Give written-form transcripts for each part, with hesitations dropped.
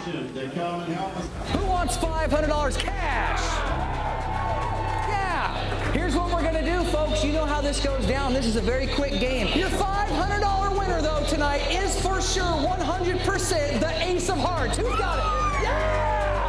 auction. They come and help us. Who wants $500 cash? Yeah. Here's what we're going to do, folks. You know how this goes down. This is a very quick game. Your $500 winner, though, tonight is for sure 100% the Ace of Hearts. Who's got it? Yeah!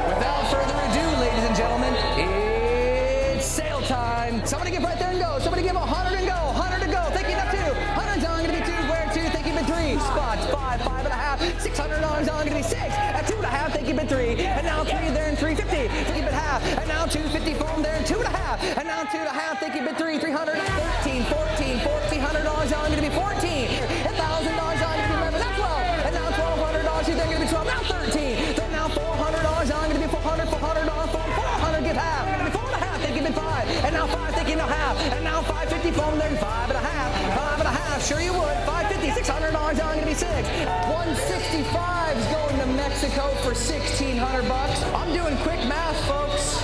Without further ado, ladies and gentlemen, it's sale time. Somebody give right there and go. Somebody give 100 and go. 100 to go. Thank you, up 2. 100's on going to be 2. Where 2? Thank you, bid 3. Spots 5, 5.5. $600 on going to be 6. At 2.5, thank you, bid 3. And now 3 there and 350. Thank you, bid half. And now 250 foam there and 2.5. And now 2.5. Thank you, bid 3. 300. 13, 14, $1,400 on going to be 14. $1,000 on going to be 11. Now 12. And now $1,200 here. They're going to be 12. Now 13. Then now $400 on going to be 400. $400 foam. 400 give half. Going to be 4.5. Thank you, bid 5. And now 5. Thank you, now half. And now 550 foam there and 5.5. 5.5. Sure you would. 550. $600 on going to be 6. 165 is going to Mexico for $1,600. I'm doing quick math, folks.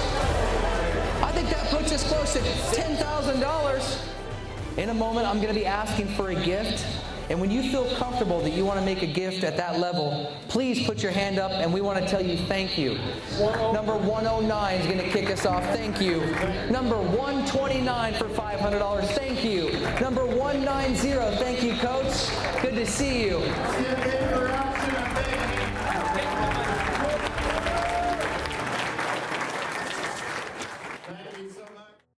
I think that puts us close to $10,000. In a moment, I'm going to be asking for a gift. And when you feel comfortable that you want to make a gift at that level, please put your hand up and we want to tell you thank you. Number 109 is going to kick us off. Thank you. Number 129 for $500. Thank you. Number 190. Thank you, Coach. Good to see you.